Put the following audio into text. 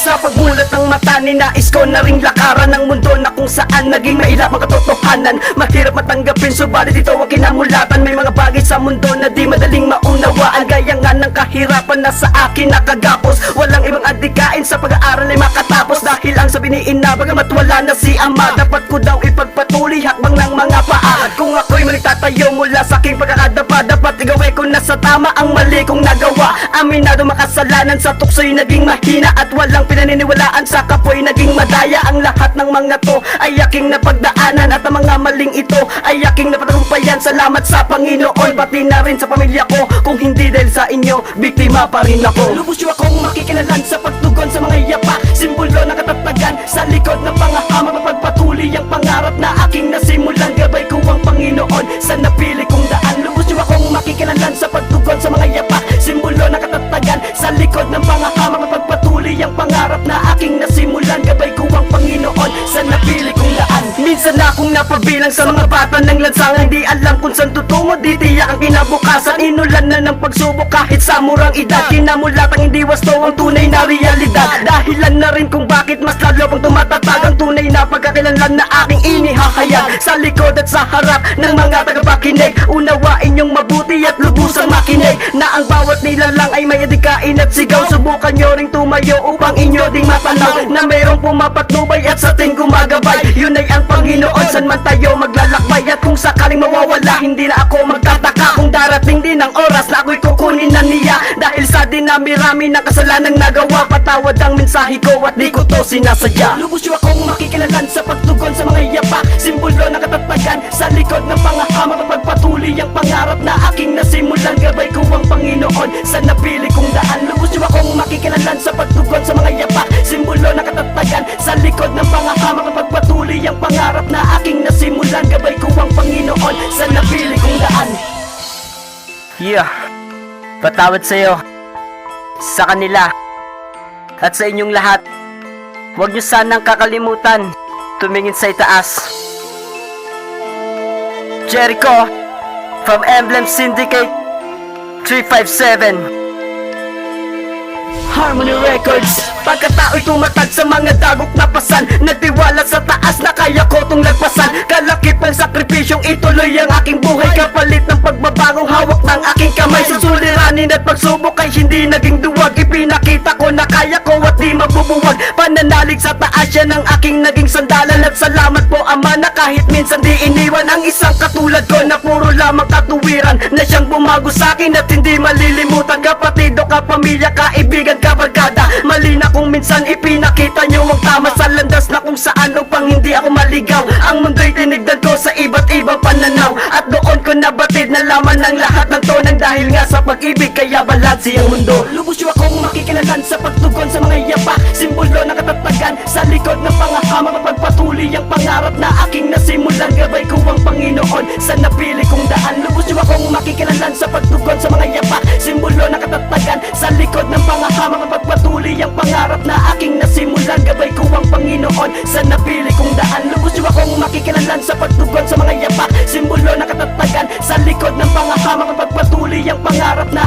Sa pagmulat ng mata, ninais ko na ring lakaran ng mundo na kung saan naging mahirap ang katotohanan. Mahirap matanggapin, subalit ito ang kinamulatan. May mga bagay sa mundo na di madaling maunawaan, gaya nga ng kahirapan na sa akin nakagapos. Walang ibang adikain sa pag-aaral ay makatapos, dahil ang sabi ni ina, bagamat wala na si ama, dapat ko daw ipagpatuloy hakbang ng mga paa. At kung ako'y maligtatayo mula sa aking pagkakadapa, dapat igawin ko na sa tama ang mali kong nagawa. Aminado makasalanan, sa tukso'y naging mahina at walang pinaniniwalaan, sa kapoy naging madaya. Ang lahat ng mga to ay aking napagdaanan, at ang mga maling ito ay aking napatagumpayan. Salamat sa Panginoon, pati na rin sa pamilya ko. Kung hindi dahil sa inyo, biktima pa rin ako. Lubos yung akong makikilalan sa pagtugon sa mga yapa, simbolo na katatagan sa likod ng pangahama. Mapagpatuloy ang pangarap na aking nasimulan, gabay ko ang Panginoon sa napili kong daan. Lubos yung akong makikilalan sa pagtugon sa mga yapa, simbolo na katatagan sa likod ng pangahama. Mapagpatuloy ang pangarap na aking nasimulan, gabay ko ang Panginoon sa napili kong daan. Minsan na akong napabilang sa mga bata ng lansangan, di alam kung saan tutungo, di tiyak ang kinabukasan. Inulan na ng pagsubok kahit sa murang edad, kinamulatang hindi wasto ang tunay na realidad. Dahilan na rin kung bakit mas lalo pang tumatatag ang tunay na pagkakakilanlan na aking inihahayag. Sa likod at sa harap ng mga tagapakinig, unawain yung mabuti at lubusang makinig, na ang bawat nilalang ay may adikain at sigaw. Subukan nyo ring tumayo upang inyo ding matanaw na mayroong pumapatnubay at sa ating gumagabay. Yun ay ang Panginoon, san man tayo maglalakbay. At kung sakaling mawawala, hindi na ako magtataka kung darating din ang oras na ako'y kukunin na niya. Dahil sa dinami-rami ng kasalanang nagawa, patawad ang mensahe ko at di ko to sinasadya. Lubos yung akong makikilalan sa pagtugon sa mga yapa, simbolo na katatagan sa likod ng pangahama. Mapagpatuloy ang pangarap na aking nasimulan, gabay ko ang Panginoon sa napili kong daan. Lubos yung akong makikilalan sa pagtugon sa mga yapa, simbolo na katatagan sa likod ng pangahama. Mapagpatuloy ang pangarap na aking nasimulan, gabay ko ang Panginoon sa napili kong daan. Yeah, patawad sa'yo, sa kanila, at sa inyong lahat. Huwag niyo sanang kakalimutan tumingin sa itaas. Jericho from Emblem Syndicate 357 Harmony Records. Pagkatao'y tumatag sa mga dagok na pasan, nagtiwala sa taas na kaya ko tong lagpasan. Kalakip ng sakripisyong ituloy ang aking buhay, kapalit ng pagbabagong hawak ng aking kamay. Sa suliranin at pagsubok ay hindi naging duwag, ipinakita ko na kaya ko at di mabubuwag. Pananalig sa taas yan ang aking naging sandalan, at salamat po Ama na kahit minsan di iniwan ang isang katulad ko na puro lamang katuwiran, na siyang bumago sa'kin at hindi malilimutan. Kapatid o kapamilya, kaibigan, kabarkada, mali na kung minsan ipinakita nyo ang tama sa landas na kung saan upang hindi ako maligaw. Ang mundo'y tinigdan ko sa iba't ibang pananaw, at doon ko nabatid na laman ng lahat ng to, nang dahil nga sa pag-ibig kaya balansi ang mundo. Lubos yung akong makikilalan sa pagtugon sa mga yapa, simbolo na katatagan sa likod ng pangahama. Mapagpatuloy ang pangarap na aking nasimulan, gabay ko ang Panginoon sa napili kong daan. Lubos yung akong makikilalan sa pagtugon sa mga yapa, simbolo na katatagan sa likod ng pangahama. Mapagpatuloy ang pangarap na aking nasimulan, gabay ko ang Panginoon sa napili kong daan. Lubos yung akong makikilalan sa pagtugon sa mga yapa, simbolo na katatagan sa likod ng pangahama. Mapagpatuloy ang pangarap na